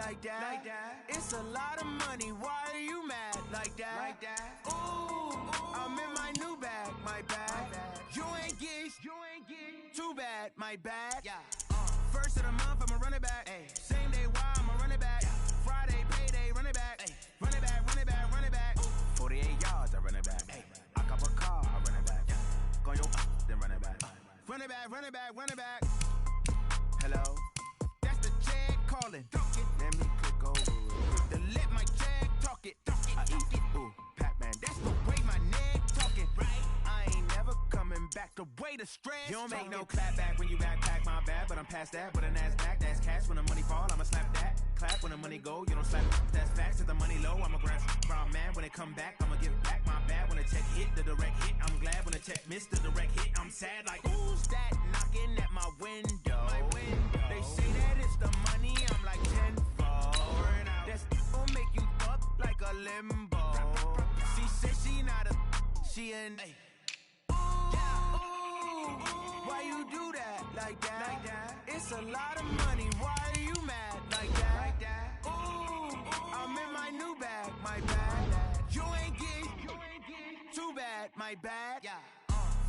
like that. It's a lot of money, why are you mad like that? Ooh, I'm in my new bag, my bag. You ain't get too bad, my bad. First of the month, I'ma run it back. Same day, why I'ma run it back. Friday, payday, run it back. Run it back, run it back, run it back. 48 yards, I run it back. I cop a car, I run it back. Go yo, then run it back. Run it back, run it back, run it back. Hello, that's the jag calling. Let me click over it. To let my jag talk it. I eat it, ooh, Pac-Man. That's the way my neck talking. Right? I ain't never coming back. The way the stress. You don't make no clap back when you backpack, my bad. But I'm past that. But an ass back, that's cash. When the money fall, I'ma slap that. Clap when the money go, you don't slap it. That's facts. If the money low, I'ma grab brown man. When it come back, I'ma give back my bad. When the check hit, the direct hit. I'm glad when the check missed the direct hit. I'm sad like, who's that knocking at my window? They say that it's the money, I'm like tenfold. That's gon' make you up like a limbo. She said she not a, she an ooh, why you do that like that? It's a lot of money, why are you mad like that? Ooh, I'm in my new bag, my bag. You ain't get too bad, my bad.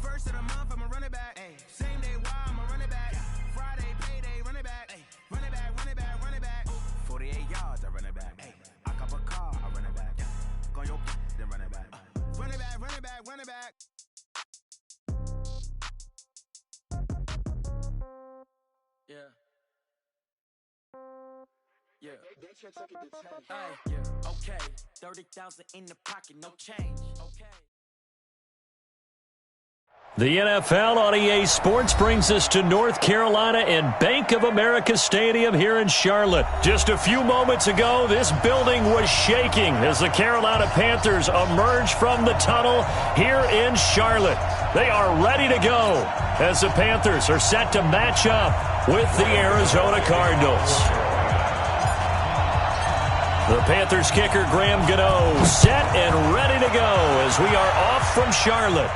First of the month, I'ma run it back. Same day, why I'ma run it back. Friday, payday, run it back. Run it back, run it back, run it back. 48 yards, I run it back. I cop a car, I run it back. Go yo, then run it back. Run it back, run it back, run it back. Okay, 30,000 in the pocket, no change. Okay. The NFL on EA Sports brings us to North Carolina and Bank of America Stadium here in Charlotte. Just a few moments ago, this building was shaking as the Carolina Panthers emerged from the tunnel here in Charlotte. They are ready to go as the Panthers are set to match up with the Arizona Cardinals. The Panthers kicker, Graham Gano, set and ready to go as we are off from Charlotte.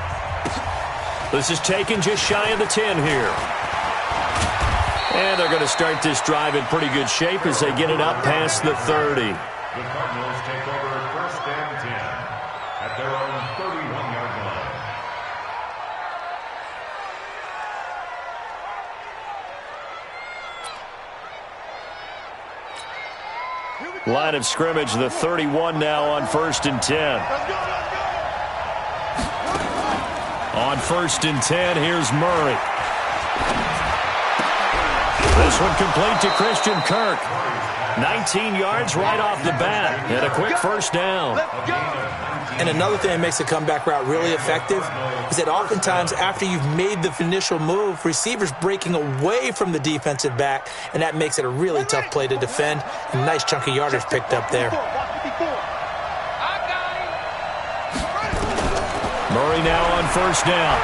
This is taken just shy of the 10 here. And they're going to start this drive in pretty good shape as they get it up past the 30. The Cardinals take over first and 10 at their own 31-yard line. Line of scrimmage, the 31 now on first and 10. On first and 10, here's Murray. This one complete to Christian Kirk. 19 yards right off the bat, and a quick first down. And another thing that makes the comeback route really effective is that oftentimes after you've made the initial move, receivers breaking away from the defensive back, and that makes it a really tough play to defend. A nice chunk of yardage picked up there. Murray now on first down.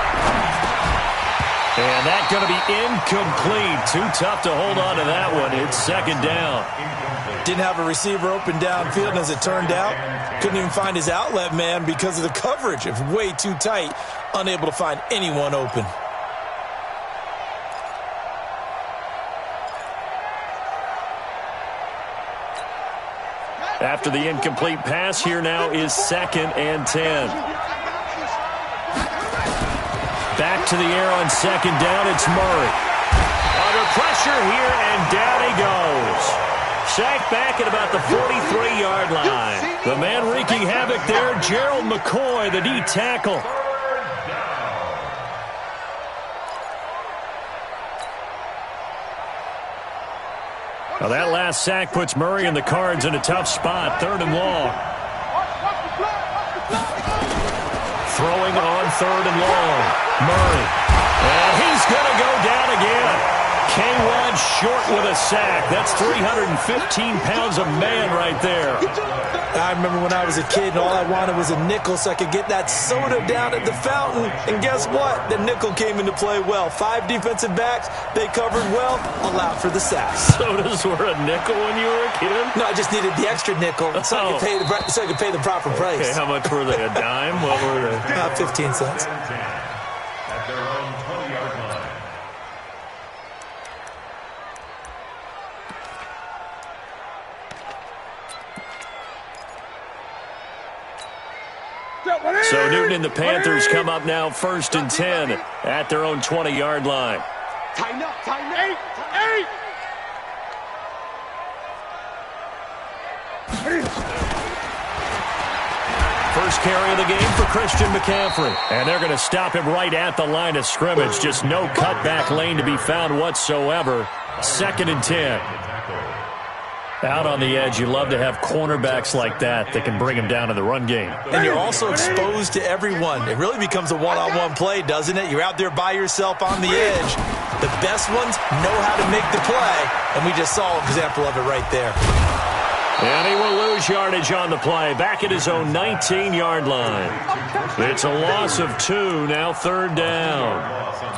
And that's going to be incomplete. Too tough to hold on to that one. It's second down. Didn't have a receiver open downfield, and as it turned out, couldn't even find his outlet man because of the coverage. It was way too tight, unable to find anyone open. After the incomplete pass, here now is second and 10. Back to the air on second down, it's Murray. Under pressure here, and down he goes. Sacked back at about the 43-yard line. The man wreaking havoc there, Gerald McCoy, the D tackle. Now that last sack puts Murray and the Cards in a tough spot, third and long. Throwing on third and long. Murray. And he's going to go down again. K-Rod short with a sack. That's 315 pounds of man right there. I remember when I was a kid and all I wanted was a nickel so I could get that soda down at the fountain. And guess what? The nickel came into play well. 5 defensive backs. They covered well. Allowed for the sack. Sodas were a nickel when you were a kid? No, I just needed the extra nickel so I could pay the proper price. Okay, how much were they? A dime? What were they? 15 cents. At their own 20-yard line. So Newton and the Panthers come up now 1st and 10 at their own 20-yard line. Tighten up, tighten up. 8. First carry of the game for Christian McCaffrey. And they're going to stop him right at the line of scrimmage. Just no cutback lane to be found whatsoever. 2nd and 10. Out on the edge, you love to have cornerbacks like that can bring him down in the run game. And you're also exposed to everyone. It really becomes a one-on-one play, doesn't it? You're out there by yourself on the edge. The best ones know how to make the play, and we just saw an example of it right there. And he will lose yardage on the play, back at his own 19-yard line. It's a loss of 2, now 3rd down.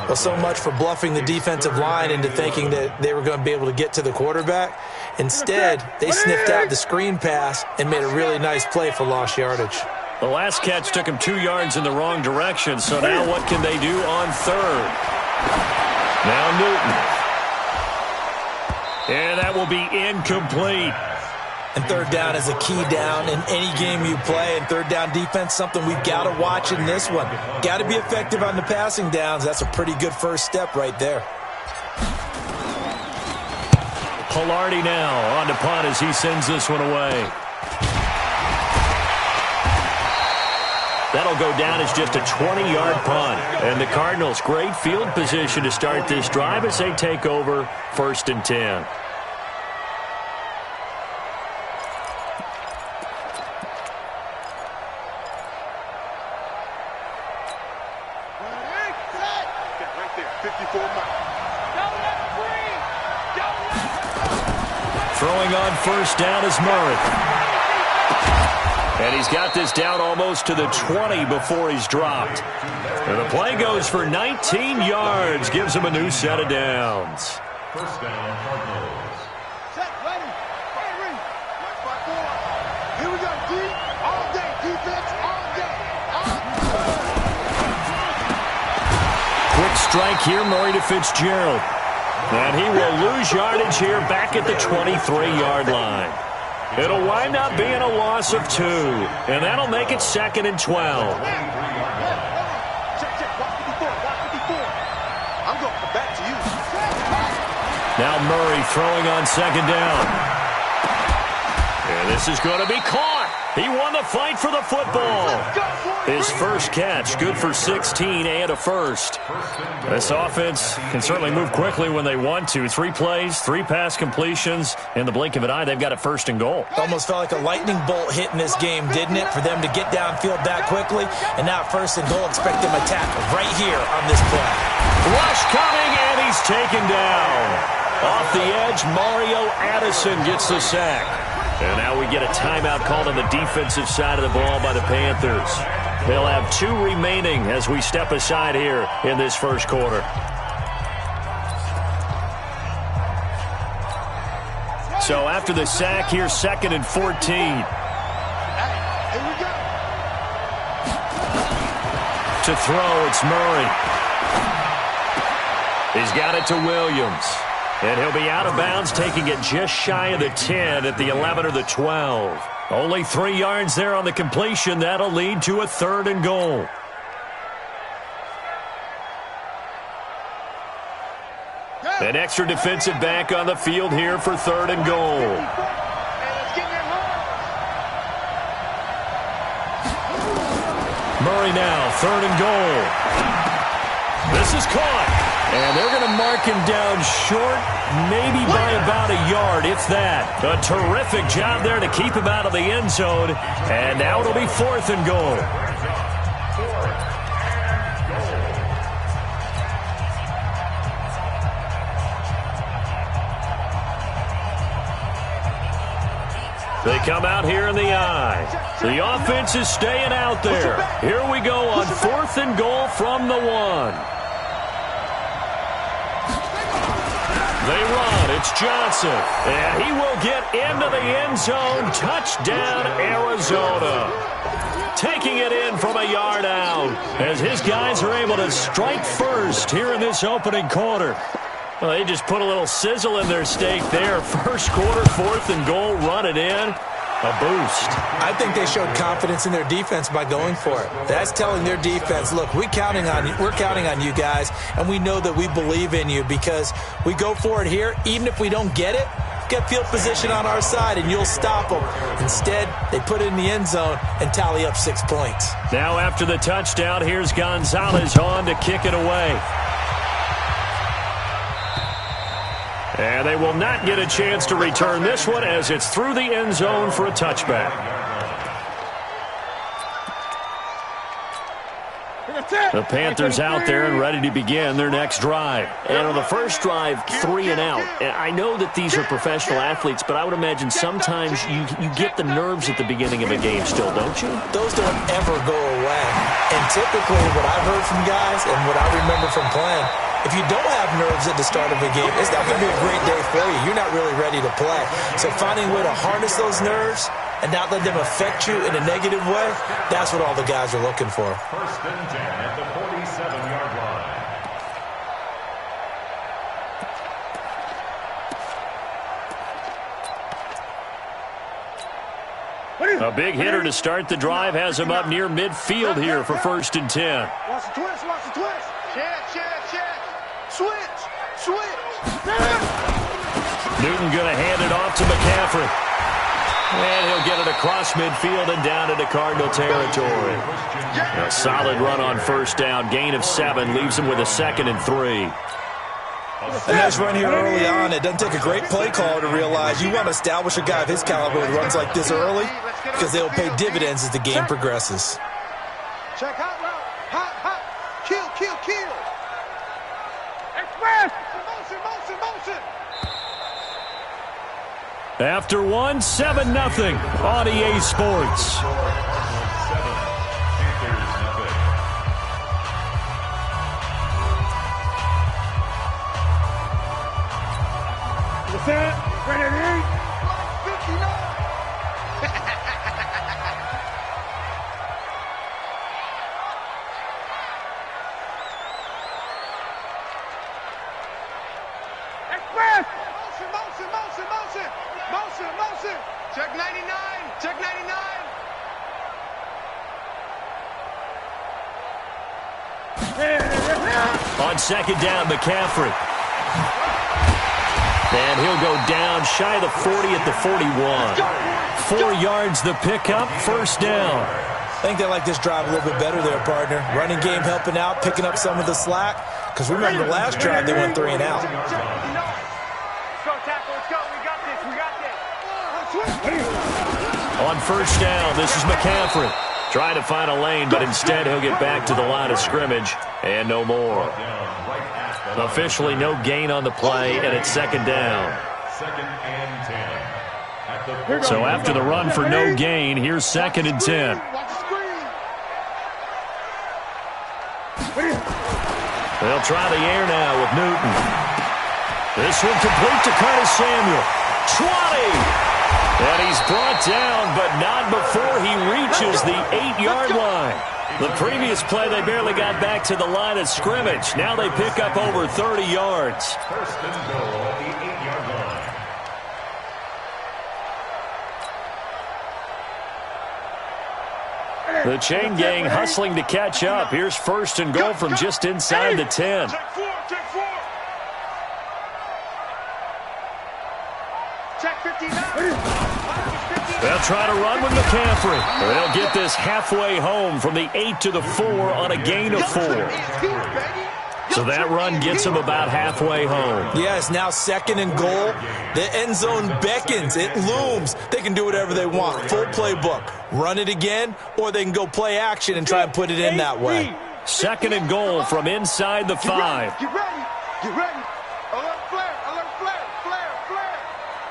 Well, so much for bluffing the defensive line into thinking that they were going to be able to get to the quarterback. Instead, they sniffed out the screen pass and made a really nice play for lost yardage. The last catch took him 2 yards in the wrong direction, so now what can they do on 3rd? Now Newton. And that will be incomplete. And 3rd down is a key down in any game you play. And 3rd down defense, something we've got to watch in this one. Got to be effective on the passing downs. That's a pretty good first step right there. Pilardi now on to punt as he sends this one away. That'll go down as just a 20-yard punt. And the Cardinals, great field position to start this drive as they take over 1st and 10. Throwing on 1st down is Murray. And he's got this down almost to the 20 before he's dropped. And the play goes for 19 yards, gives him a new set of downs. 1st down, Cardinals. Set, ready. Here we go, D. All day, defense, all day. Quick strike here, Murray to Fitzgerald. And he will lose yardage here back at the 23-yard line. It'll wind up being a loss of 2, and that'll make it 2nd and 12. I'm going back to you. Now Murray throwing on 2nd down. And this is going to be caught. He won the fight for the football. His first catch, good for 16 and a first. This offense can certainly move quickly when they want to. 3 plays, 3 pass completions. In the blink of an eye, they've got it 1st and goal. Almost felt like a lightning bolt hit in this game, didn't it? For them to get downfield that quickly. And now 1st and goal, expect them to tackle right here on this play. Rush coming, and he's taken down. Off the edge, Mario Addison gets the sack. And now we get a timeout called on the defensive side of the ball by the Panthers. They'll have 2 remaining as we step aside here in this first quarter. So after the sack here, 2nd and 14. To throw, it's Murray. He's got it to Williams. And he'll be out of bounds, taking it just shy of the 10 at the 11 or the 12. Only 3 yards there on the completion. That'll lead to a 3rd and goal. An extra defensive back on the field here for 3rd and goal. Murray now, 3rd and goal. This is caught. And they're going to mark him down short, maybe by about a yard, if that. A terrific job there to keep him out of the end zone. And now it'll be 4th and goal. They come out here in the eye. The offense is staying out there. Here we go on 4th and goal from the 1. They run. It's Johnson. And he will get into the end zone. Touchdown, Arizona. Taking it in from a yard out as his guys are able to strike first here in this opening quarter. Well, they just put a little sizzle in their steak there. First quarter, 4th and goal, run it in. A boost. I think they showed confidence in their defense by going for it. That's telling their defense, look, we're counting on you guys, and we know that we believe in you because we go for it here. Even if we don't get it, get field position on our side, and you'll stop them. Instead, they put it in the end zone and tally up 6 points. Now after the touchdown, here's Gonzalez on to kick it away. And they will not get a chance to return this one as it's through the end zone for a touchback. The Panthers out there and ready to begin their next drive. And on the first drive, 3 and out. And I know that these are professional athletes, but I would imagine sometimes you get the nerves at the beginning of a game still, don't you? Those don't ever go away. And typically what I've heard from guys and what I remember from playing, if you don't have nerves at the start of a game, it's not going to be a great day for you. You're not really ready to play. So finding a way to harness those nerves and not let them affect you in a negative way, that's what all the guys are looking for. First and 10 at the 47-yard line. A big hitter to start the drive has him up near midfield here for first and 10. Watch the twist, watch the twist. Check. Switch. Newton going to hand it off to McCaffrey. And he'll get it across midfield and down into Cardinal territory. A solid run on first down. Gain of 7 leaves him with a 2nd and 3. A nice run here early on. It doesn't take a great play call to realize you want to establish a guy of his caliber who runs like this early because they'll pay dividends as the game progresses. Check hot route. Hot. Kill. Express. Motion. After 1, 7-0 on EA Sports. Ready to eat? 59. Express! Motion. Check 99. On second down, McCaffrey. And he'll go down shy of the 40 at the 41. 4 yards the pickup, first down. I think they like this drive a little bit better there, partner. Running game helping out, picking up some of the slack. Because remember, the last drive they went 3 and out. Let's go, tackle. Let's go. We got this. On first down, this is McCaffrey. Trying to find a lane, but instead he'll get back to the line of scrimmage. And no more. Officially no gain on the play, and it's second down. Second and 10. So after the run for no gain, here's second and 10. They'll try the air now with Newton. This one complete to Curtis Samuel. 20! And he's brought down, but not before he reaches the 8-yard line. The previous play, they barely got back to the line of scrimmage. Now they pick up over 30 yards. First and goal at the 8-yard line. The chain gang hustling to catch up. Here's first and goal from just inside the 10. Check 59. They'll try to run with McCaffrey. They'll get this halfway home from the 8 to the 4 on a gain of 4. So that run gets them about halfway home. Yeah, it's now second and goal. The end zone beckons. It looms. They can do whatever they want. Full playbook. Run it again, or they can go play action and try and put it in that way. Second and goal from inside the 5. Get ready. Alert flare.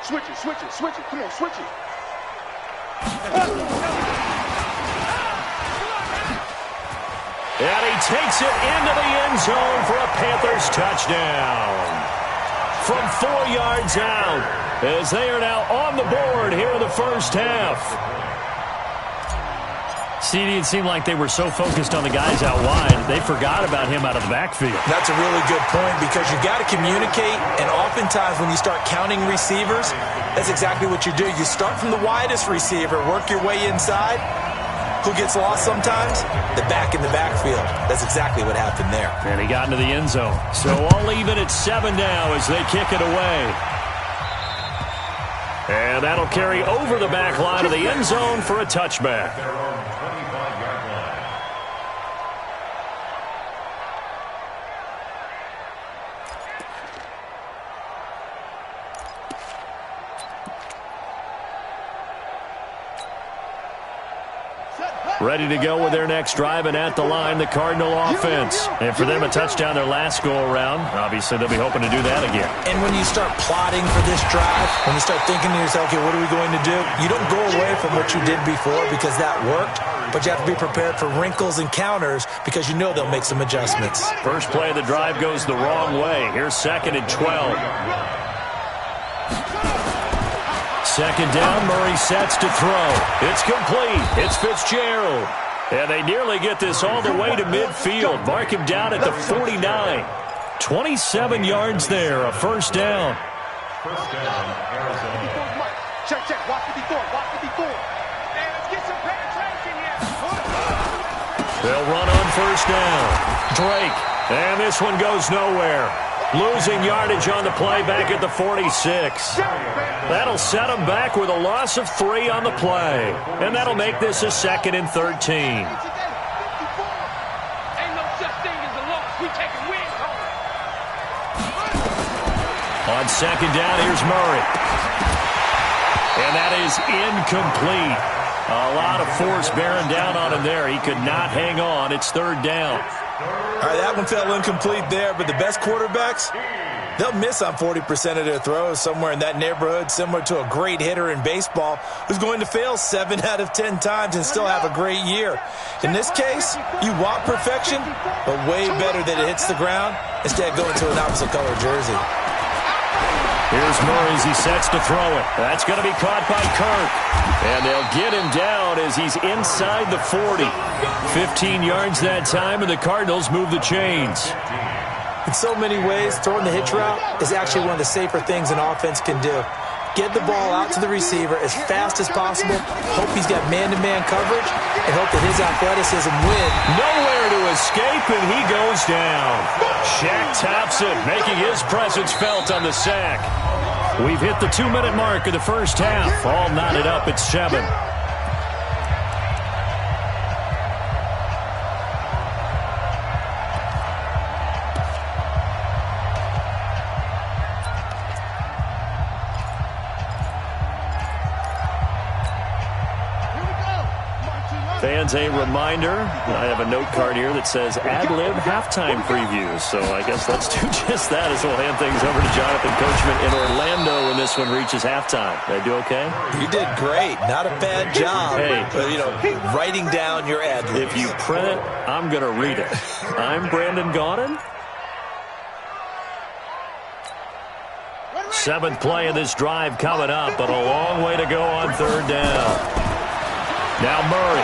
Switch it. Come on, switch it. And he takes it into the end zone for a Panthers touchdown. From 4 yards out, as they are now on the board here in the first half. CD, it seemed like they were so focused on the guys out wide, they forgot about him out of the backfield. That's a really good point because you got to communicate, and oftentimes when you start counting receivers, that's exactly what you do. You start from the widest receiver, work your way inside. Who gets lost sometimes? The back in the backfield. That's exactly what happened there. And he got into the end zone. So all even at 7 now as they kick it away. And that'll carry over the back line of the end zone for a touchback. Their own 25-yard line. Ready to go with their next drive, and at the line, the Cardinal offense. And for them, a touchdown their last go-around. Obviously, they'll be hoping to do that again. And when you start plotting for this drive, when you start thinking to yourself, okay, what are we going to do? You don't go away from what you did before because that worked, but you have to be prepared for wrinkles and counters because you know they'll make some adjustments. First play of the drive goes the wrong way. Here's 2nd and 12. Second down, Murray sets to throw. It's complete. It's Fitzgerald. And they nearly get this all the way to midfield. Mark him down at the 49. 27 yards there, a first down. First down, Arizona. Check. Watch it before. And let's get some penetration here. They'll run on first down. Drake. And this one goes nowhere. Losing yardage on the play back at the 46. That'll set them back with a loss of 3 on the play. And that'll make this a 2nd and 13. Ain't no such thing as a loss. We taking wins home. On second down, here's Murray. And that is incomplete. A lot of force bearing down on him there. He could not hang on. It's 3rd down. All right, that one fell incomplete there, but the best quarterbacks, they'll miss on 40% of their throws somewhere in that neighborhood, similar to a great hitter in baseball who's going to fail 7 out of 10 times and still have a great year. In this case, you want perfection, but way better that it hits the ground instead of going to an opposite color jersey. Here's Murray as he sets to throw it. That's going to be caught by Kirk. And they'll get him down as he's inside the 40. 15 yards that time, and the Cardinals move the chains. In so many ways, throwing the hitch route is actually one of the safer things an offense can do. Get the ball out to the receiver as fast as possible, hope he's got man-to-man coverage, and hope that his athleticism wins. Nowhere to escape, and he goes down. Shaq Thompson making his presence felt on the sack. We've hit the 2-minute mark of the first half. All knotted up at 7. Fans, a reminder, I have a note card here that says ad-lib halftime previews. So I guess let's do just that as we'll hand things over to Jonathan Coachman in Orlando when this one reaches halftime. Did I do okay? You did great. Not a bad job. Hey. But, writing down your ad-libs. If you print it, I'm going to read it. I'm Brandon Gaudin. 7th play of this drive coming up, but a long way to go on 3rd down. Now Murray.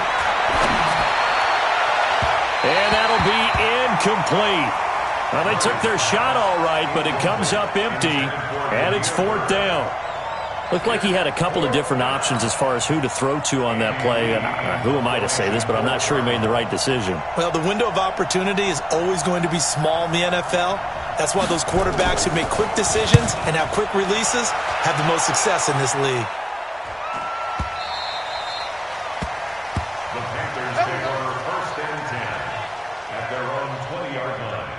And that'll be incomplete. Well, they took their shot all right, but it comes up empty, and it's 4th down. Looked like he had a couple of different options as far as who to throw to on that play. And who am I to say this, but I'm not sure he made the right decision. Well, the window of opportunity is always going to be small in the NFL. That's why those quarterbacks who make quick decisions and have quick releases have the most success in this league. The Panthers take over 1st and 10 at their own 20-yard line.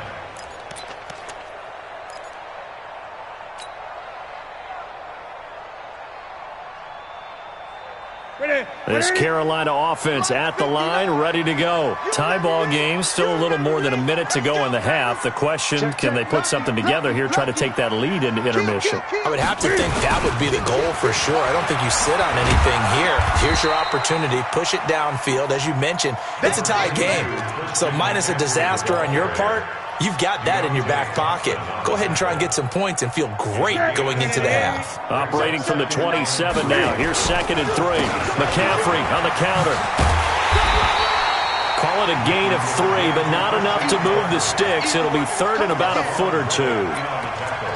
This Carolina offense at the line, ready to go. Tie ball game, still a little more than a minute to go in the half. The question, can they put something together here, try to take that lead into intermission? I would have to think that would be the goal for sure. I don't think you sit on anything here. Here's your opportunity. Push it downfield. As you mentioned, it's a tie game. So minus a disaster on your part, you've got that in your back pocket. Go ahead and try and get some points and feel great going into the half. Operating from the 27 now. Here's 2nd and 3. McCaffrey on the counter. Call it a gain of 3, but not enough to move the sticks. It'll be third and about a foot or two.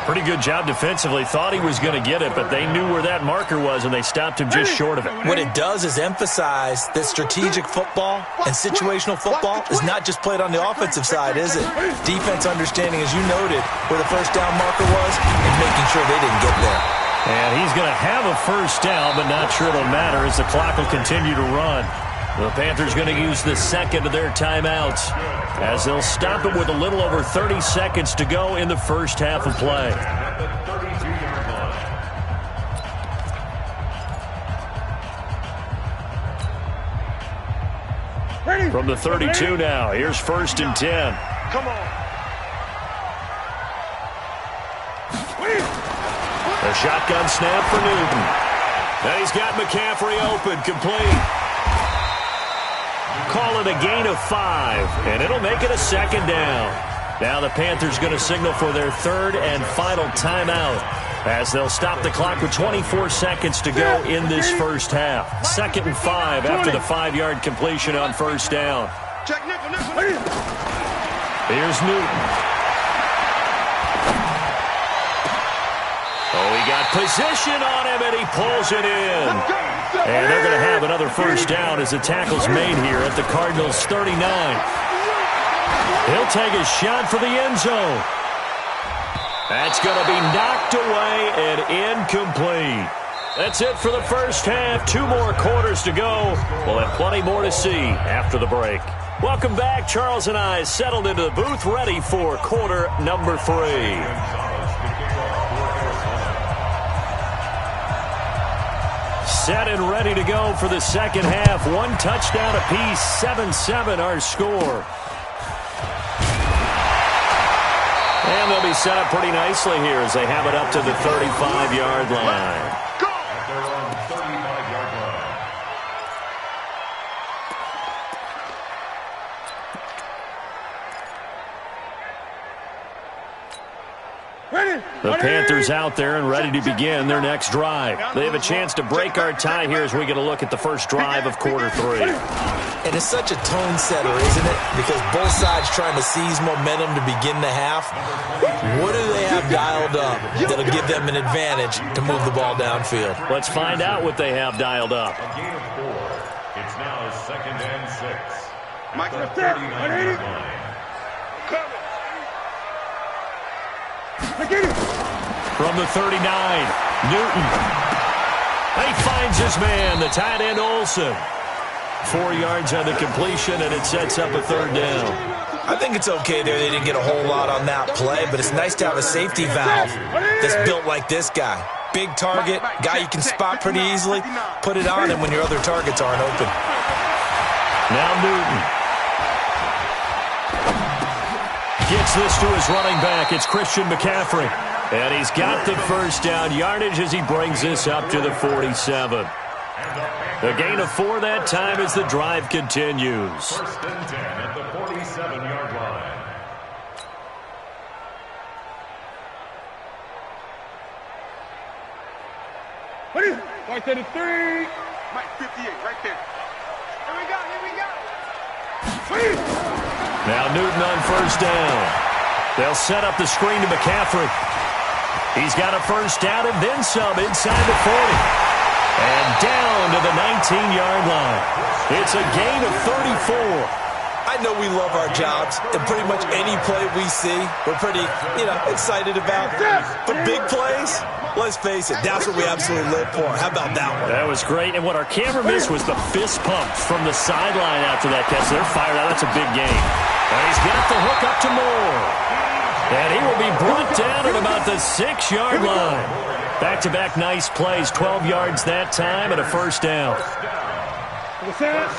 Pretty good job defensively. Thought he was going to get it, but they knew where that marker was, and they stopped him just short of it. What it does is emphasize that strategic football and situational football is not just played on the offensive side, is it? Defense understanding, as you noted, where the first down marker was and making sure they didn't get there. And he's going to have a first down, but not sure it'll matter as the clock will continue to run. The Panthers going to use the second of their timeouts as they'll stop it with a little over 30 seconds to go in the first half of play. From the 32 now, here's first and 10. Come on. A shotgun snap for Newton. And he's got McCaffrey open, complete. Call it a gain of 5, and it'll make it a second down. Now the Panthers going to signal for their third and final timeout as they'll stop the clock with 24 seconds to go in this first half. Second and 5 after the 5-yard completion on first down. Here's Newton. Oh, he got position on him, and he pulls it in. And they're going to have another first down as the tackle's made here at the Cardinals' 39. He'll take a shot for the end zone. That's going to be knocked away and incomplete. That's it for the first half. 2 more quarters to go. We'll have plenty more to see after the break. Welcome back. Charles and I settled into the booth, ready for quarter number 3. Set and ready to go for the second half. 1 touchdown apiece, 7-7 our score. And they'll be set up pretty nicely here as they have it up to the 35-yard line. The Panthers out there and ready to begin their next drive. They have a chance to break our tie here as we get a look at the first drive of quarter 3. And it's such a tone setter, isn't it? Because both sides trying to seize momentum to begin the half. What do they have dialed up that'll give them an advantage to move the ball downfield? Let's find out what they have dialed up. A gain of 4. It's now second and 6. Mike, The 39-yard line. From the 39, Newton. And he finds his man, the tight end Olsen. 4 yards on the completion, and it sets up a third down. I think it's okay there. They didn't get a whole lot on that play, but it's nice to have a safety valve that's built like this guy. Big target, guy you can spot pretty easily. Put it on him when your other targets aren't open. Now Newton. Gets this to his running back. It's Christian McCaffrey. And he's got the first down yardage as he brings this up to the 47. A gain of 4 that time as the drive continues. First and 10 at the 47-yard line. Right there to 3. Mike, 58, right there. Here we go, here we go. Now Newton on first down. They'll set up the screen to McCaffrey. He's got a first down and then some inside the 40. And down to the 19-yard line. It's a gain of 34. I know we love our jobs, and pretty much any play we see, we're pretty, excited about. But big plays, let's face it, that's what we absolutely live for. How about that one? That was great. And what our camera missed was the fist pump from the sideline after that catch. They're fired out. That's a big gain. And he's got the hook up to Moore. And he will be brought down at about the 6-yard line. Back-to-back nice plays, 12 yards that time and a first down. What's that?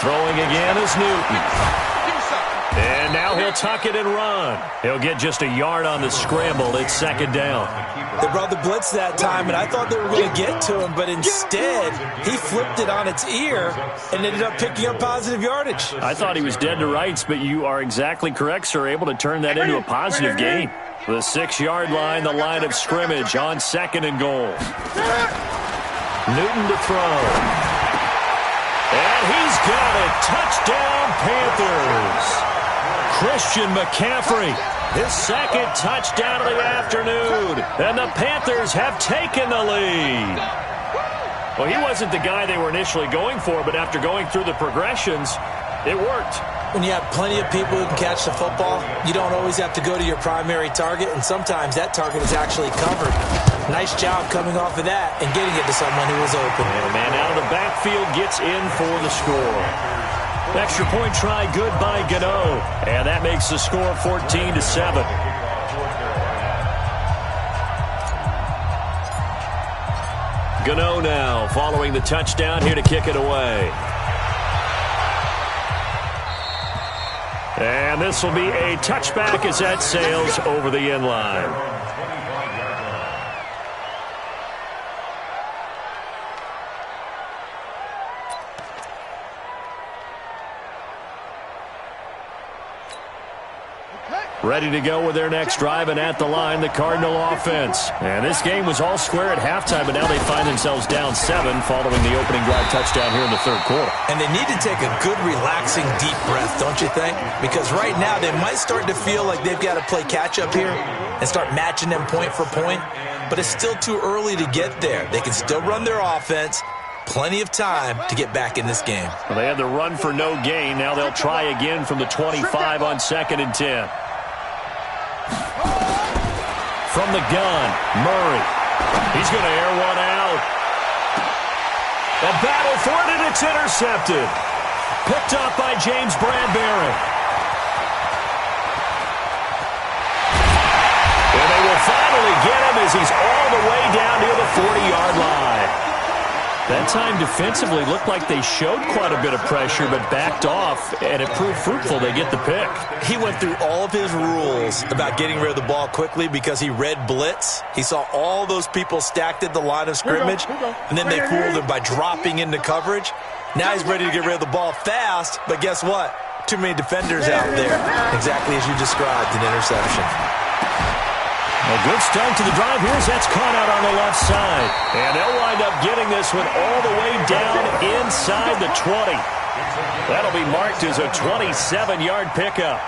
Throwing again is Newton. And now he'll tuck it and run. He'll get just a yard on the scramble. It's second down. They brought the blitz that time, and I thought they were going to get to him, but instead he flipped it on its ear and ended up picking up positive yardage. I thought he was dead to rights, but you are exactly correct, sir. Able to turn that into a positive gain. The 6-yard line, the line of scrimmage on second and goal. Newton to throw. And he's got it. Touchdown, Panthers. Christian McCaffrey, his second touchdown of the afternoon. And the Panthers have taken the lead. Well, he wasn't the guy they were initially going for, but after going through the progressions, it worked. When you have plenty of people who can catch the football, you don't always have to go to your primary target, and sometimes that target is actually covered. Nice job coming off of that and getting it to someone who was open. And a man out of the backfield gets in for the score. Extra point try good by Gano, and that makes the score 14-7. Gano now following the touchdown here to kick it away. And this will be a touchback as that sails over the end line. Ready to go with their next drive, and at the line, the Cardinal offense. And this game was all square at halftime, but now they find themselves down 7 following the opening drive touchdown here in the third quarter. And they need to take a good, relaxing, deep breath, don't you think? Because right now they might start to feel like they've got to play catch-up here and start matching them point for point, but it's still too early to get there. They can still run their offense. Plenty of time to get back in this game. Well, they had the run for no gain. Now they'll try again from the 25 on 2nd and 10. From the gun, Murray. He's going to air one out. A battle for it, and it's intercepted. Picked up by James Bradbury. And they will finally get him as he's all the way down near the 40-yard line. That time defensively looked like they showed quite a bit of pressure but backed off, and it proved fruitful. They get the pick. He went through all of his rules about getting rid of the ball quickly because he read blitz. He saw all those people stacked at the line of scrimmage, and then they fooled him by dropping into coverage. Now he's ready to get rid of the ball fast, but guess what? Too many defenders out there. Exactly as you described, an interception. A good start to the drive. Here's that's caught out on the left side. And they'll wind up getting this one all the way down inside the 20. That'll be marked as a 27-yard pickup.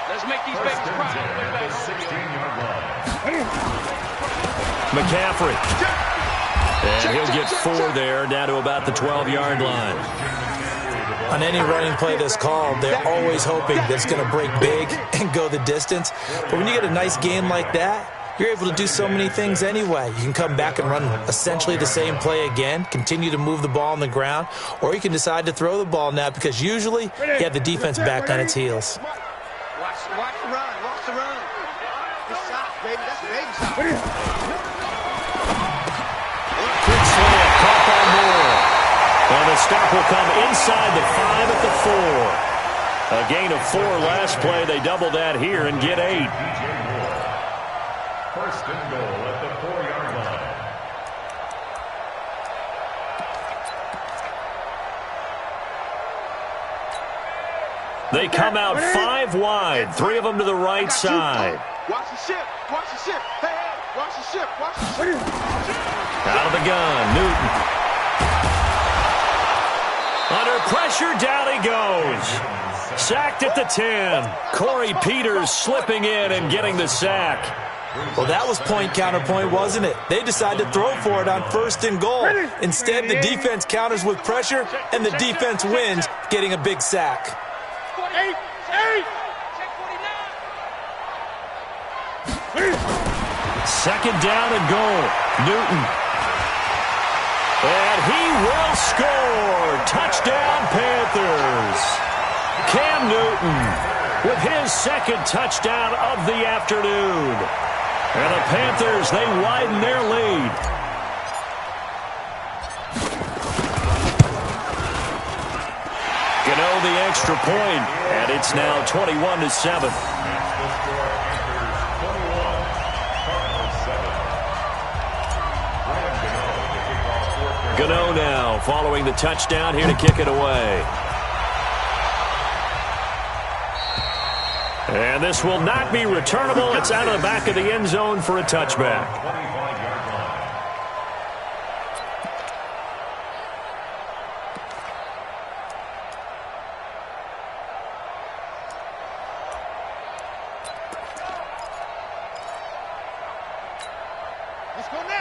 Let's make these babies cry. McCaffrey. And he'll get 4 there, down to about the 12-yard line. On any running play that's called, they're always hoping that it's going to break big and go the distance. But when you get a nice game like that, you're able to do so many things anyway. You can come back and run essentially the same play again, continue to move the ball on the ground, or you can decide to throw the ball now because usually you have the defense back on its heels. Watch the run. Watch the run. Good shot, baby. That's baby shot. Quick slant, caught by Moore. And the stop will come inside the 5 at the 4. A gain of 4 last play. They double that here and get 8. First and goal at the 4-yard line. They come out 5 wide, 3 of them to the right side. Watch the ship. Watch the ship. Hey, watch the ship. Watch the ship. Out of the gun, Newton. Under pressure, down he goes. Sacked at the 10. Corey Peters slipping in and getting the sack. Well, that was point counterpoint, wasn't it? They decided to throw for it on 1st and goal. Instead, the defense counters with pressure, and the defense wins, getting a big sack. 48. Second down and goal. Newton. And he will score. Touchdown, Panthers. Cam Newton with his second touchdown of the afternoon. And the Panthers, they widen their lead. Gano the extra point, and it's now 21-7. Gano now following the touchdown here to kick it away. And this will not be returnable. It's out of the back of the end zone for a touchback.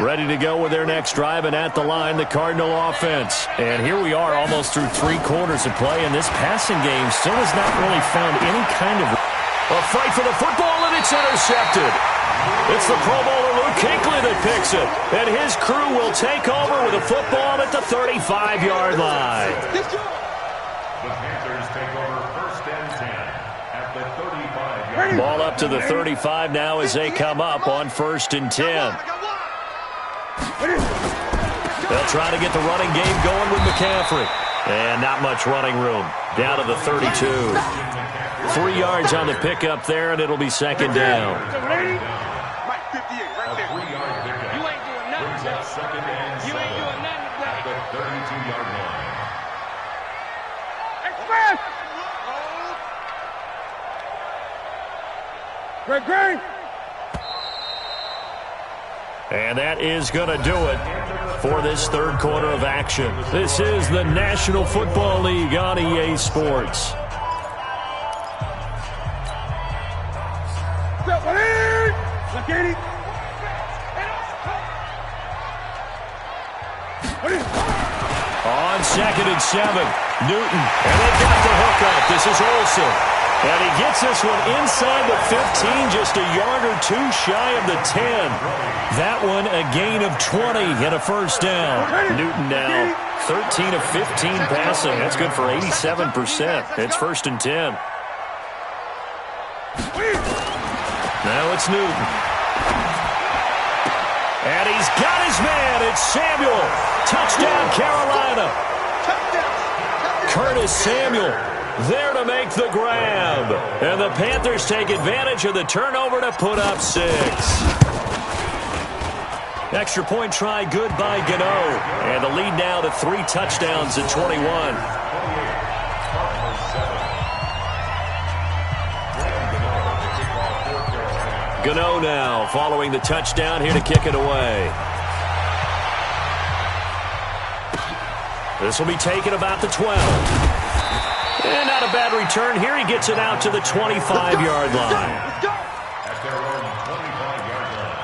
Ready to go with their next drive, and at the line, the Cardinal offense. And here we are almost through 3 quarters of play, and this passing game still has not really found any kind of a fight for the football, and it's intercepted. It's the Pro Bowler Luke Kuechly that picks it, and his crew will take over with a football at the 35-yard line. The Panthers take over first and 10 at the 35-yard line. Ball up to the 35 now as they come up on first and 10. They'll try to get the running game going with McCaffrey. And not much running room. Down to the 32. 3 yards on the pickup there, and it'll be second down. Mike, 58, right there. A 3-yard pickup. You ain't doing nothing. Brings up second and 7 at the 32-yard line. Express! Great. And that is going to do it for this third quarter of action. This is the National Football League on EA Sports. Look at it. On second and 7, Newton. And they got the hook up. This is Olsen. And he gets this one inside the 15, just a yard or 2 shy of the 10. That one a gain of 20 and a first down. Newton now 13 of 15 passing. That's good for 87%. It's first and 10. Now it's Newton. And he's got his man. It's Samuel. Touchdown, Carolina. Curtis Samuel there to make the grab. And the Panthers take advantage of the turnover to put up 6. Extra point try good by Gano. And the lead now to 3 touchdowns at 21. Gano now following the touchdown here to kick it away. This will be taken about the 12. And not a bad return here. He gets it out to the 25-yard line. At their own 25-yard line.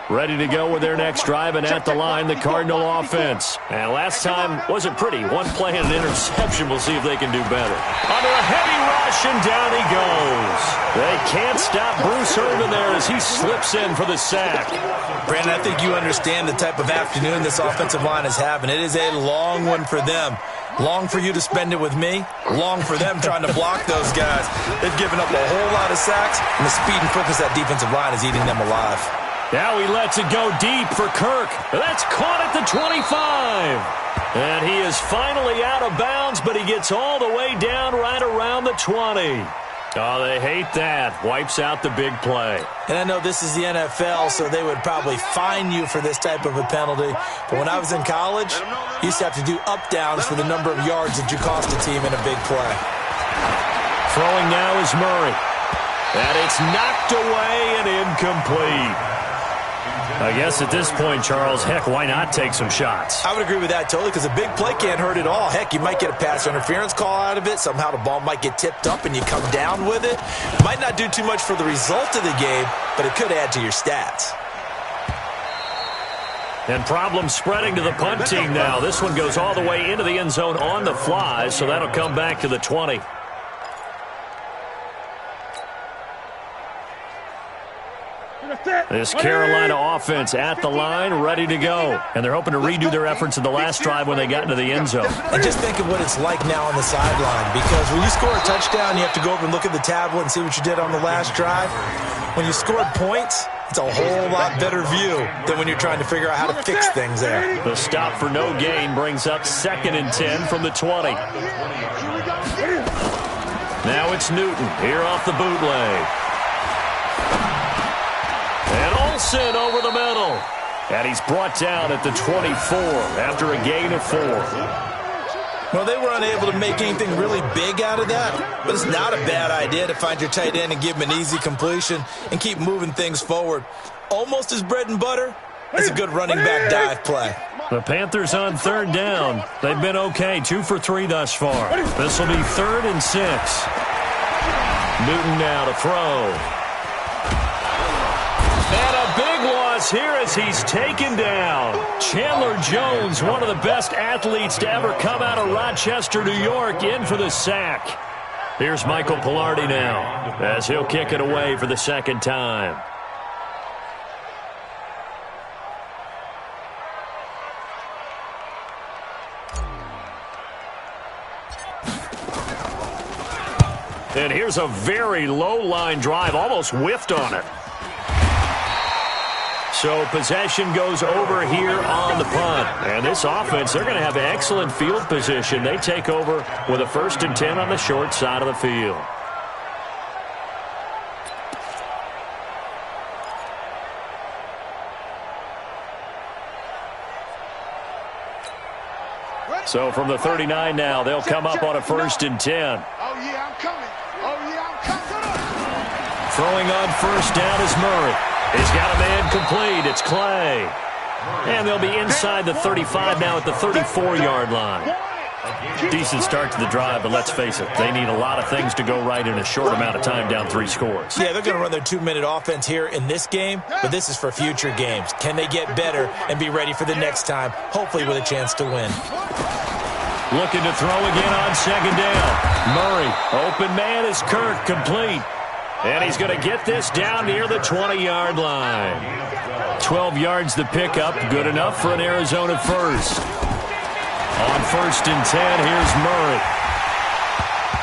Ready to go with their next drive, and at the line, the Cardinal offense. And last time wasn't pretty. 1 play and an interception. We'll see if they can do better. Under a heavy rush, and down he goes. They can't stop Bruce Irvin there as he slips in for the sack. Brandon, I think you understand the type of afternoon this offensive line is having. It is a long one for them. Long for you to spend it with me. Long for them trying to block those guys. They've given up a whole lot of sacks, and the speed and quickness of that defensive line is eating them alive. Now he lets it go deep for Kirk. That's caught at the 25. And he is finally out of bounds, but he gets all the way down right around the 20. Oh, they hate that. Wipes out the big play. And I know this is the NFL, so they would probably fine you for this type of a penalty. But when I was in college, you used to have to do up-downs for the number of yards that you cost a team in a big play. Throwing now is Murray. And it's knocked away and incomplete. I guess at this point, Charles, heck, why not take some shots? I would agree with that totally, because a big play can't hurt at all. Heck, you might get a pass interference call out of it. Somehow the ball might get tipped up and you come down with it. Might not do too much for the result of the game, but it could add to your stats. And problems spreading to the punt team now. This one goes all the way into the end zone on the fly, so that'll come back to the 20. This Carolina offense at the line, ready to go. And they're hoping to redo their efforts in the last drive when they got into the end zone. And just think of what it's like now on the sideline, because when you score a touchdown, you have to go over and look at the tablet and see what you did on the last drive. When you scored points, it's a whole lot better view than when you're trying to figure out how to fix things there. The stop for no gain brings up 2nd and 10 from the 20. Now it's Newton here off the bootleg. And Olsen over the middle. And he's brought down at the 24 after a gain of 4. Well, they were unable to make anything really big out of that, but it's not a bad idea to find your tight end and give him an easy completion and keep moving things forward. Almost his bread and butter. It's a good running back dive play. The Panthers on 3rd down. They've been okay, 2 for 3 thus far. This will be 3rd and 6. Newton now to throw. And a big loss here as he's taken down. Chandler Jones, one of the best athletes to ever come out of Rochester, New York, in for the sack. Here's Michael Pilardi now as he'll kick it away for the 2nd time. And here's a very low-line drive, almost whiffed on it. So possession goes over here on the punt. And this offense, they're going to have excellent field position. They take over with a 1st and 10 on the short side of the field. So from the 39 now, they'll come up on a 1st and 10. Oh, yeah, I'm coming. Oh, yeah, I'm coming. Throwing on 1st down is Murray. He's got a man complete. It's Clay. And they'll be inside the 35 now at the 34-yard line. Decent start to the drive, but let's face it, they need a lot of things to go right in a short amount of time, down 3 scores. Yeah, they're going to run their 2-minute offense here in this game, but this is for future games. Can they get better and be ready for the next time, hopefully with a chance to win? Looking to throw again on 2nd down. Murray, open man is Kirk, complete. And he's going to get this down near the 20-yard line. 12 yards the pickup, good enough for an Arizona first. On 1st and 10, here's Murray.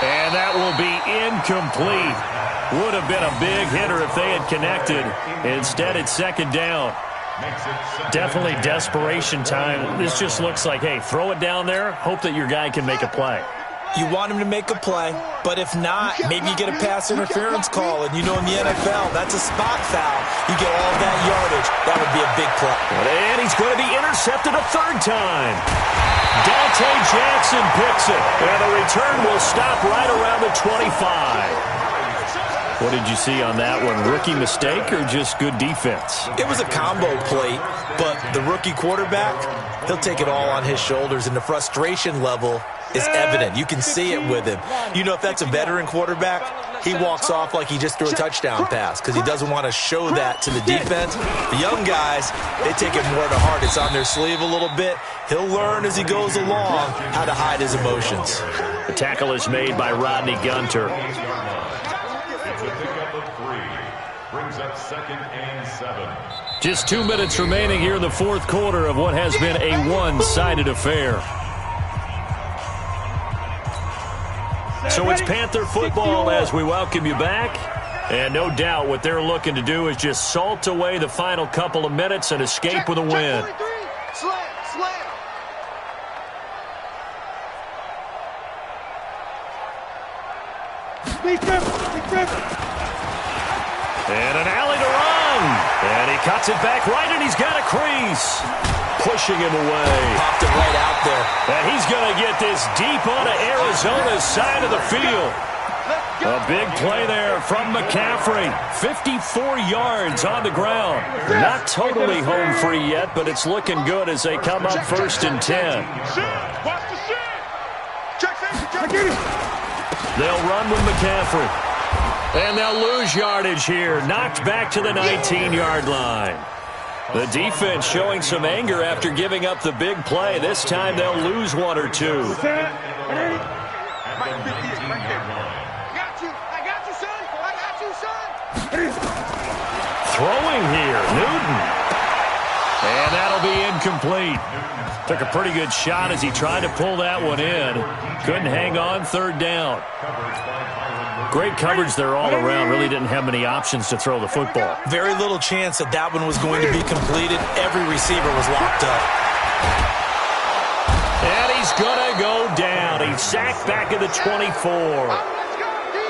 And that will be incomplete. Would have been a big hitter if they had connected. Instead, it's 2nd down. Definitely desperation time. This just looks like, hey, throw it down there, hope that your guy can make a play. You want him to make a play, but if not, maybe you get a pass interference call, and you know in the NFL, that's a spot foul. You get all that yardage. That would be a big play. And he's going to be intercepted a 3rd time. Dante Jackson picks it, and the return will stop right around the 25. What did you see on that one? Rookie mistake or just good defense? It was a combo play, but the rookie quarterback, he'll take it all on his shoulders, and the frustration level is evident. You can see it with him. You know, if that's a veteran quarterback, he walks off like he just threw a touchdown pass because he doesn't want to show that to the defense. The young guys, they take it more to heart. It's on their sleeve a little bit. He'll learn as he goes along how to hide his emotions. The tackle is made by Rodney Gunter. It's a pickup of 3. Brings up 2nd and 7. Just 2 minutes remaining here in the 4th quarter of what has been a one-sided affair. So it's Panther football as we welcome you back. And no doubt what they're looking to do is just salt away the final couple of minutes and escape with a win. Slam. And an alley to run. And he cuts it back right, and he's got a crease. Pushing him away. Popped it right out there. And he's going to get this deep onto Arizona's side of the field. A big play there from McCaffrey. 54 yards on the ground. Not totally home free yet, but it's looking good as they come up 1st and 10. They'll run with McCaffrey. And they'll lose yardage here. Knocked back to the 19-yard line. The defense showing some anger after giving up the big play. This time they'll lose 1 or 2. I got you, son. Throwing here, Newton. And that'll be incomplete. Took a pretty good shot as he tried to pull that one in. Couldn't hang on 3rd down. Great coverage there all around. Really didn't have many options to throw the football. Very little chance that that one was going to be completed. Every receiver was locked up. And he's going to go down. He's sacked back at the 24.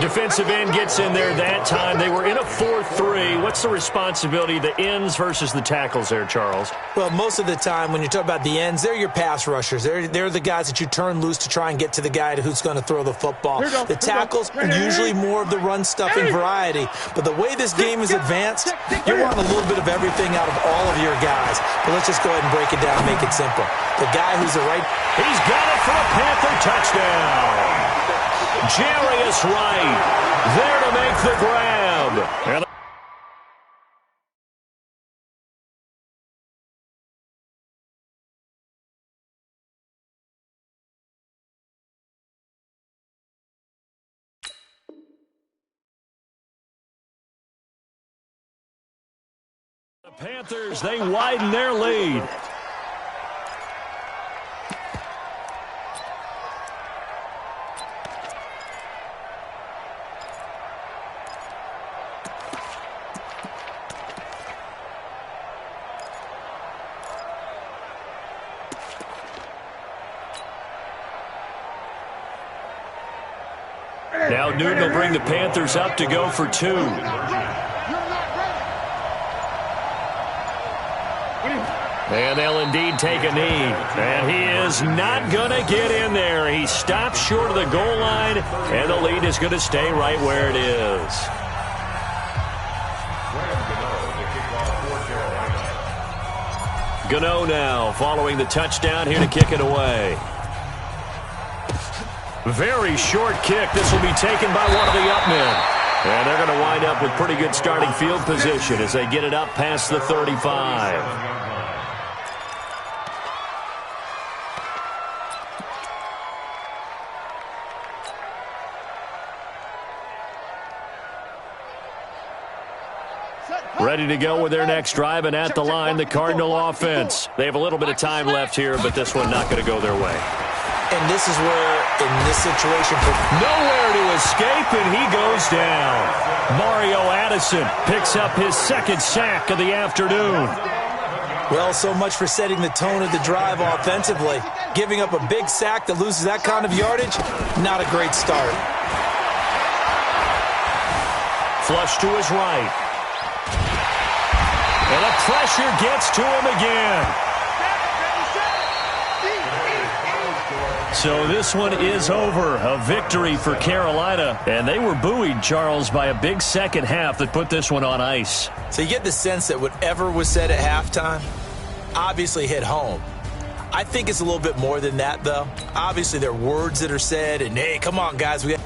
Defensive end gets in there that time. They were in a 4-3. What's the responsibility of the ends versus the tackles there, Charles? Well, most of the time when you talk about the ends, they're your pass rushers. They're the guys that you turn loose to try and get to the guy who's going to throw the football. The tackles are usually more of the run-stuffing variety. But the way this game is advanced, you're wanting a little bit of everything out of all of your guys. But let's just go ahead and break it down and make it simple. The guy who's the right... He's got it for a Panther touchdown. Jarius Wright there to make the grab. The Panthers, they widen their lead. Now Newton will bring the Panthers up to go for 2. And they'll indeed take a knee. And he is not going to get in there. He stops short of the goal line, and the lead is going to stay right where it is. Gano now following the touchdown here to kick it away. Very short kick. This will be taken by one of the up men. And they're going to wind up with pretty good starting field position as they get it up past the 35. Ready to go with their next drive, and at the line, the Cardinal offense. They have a little bit of time left here, but this one not going to go their way. And this is where, in this situation... Nowhere to escape, and he goes down. Mario Addison picks up his second sack of the afternoon. Well, so much for setting the tone of the drive offensively. Giving up a big sack that loses that kind of yardage, not a great start. Flush to his right. And the pressure gets to him again. So this one is over. A victory for Carolina. And they were buoyed, Charles, by a big second half that put this one on ice. So you get the sense that whatever was said at halftime obviously hit home. I think it's a little bit more than that, though. Obviously, there are words that are said, and, hey, come on, guys, we got...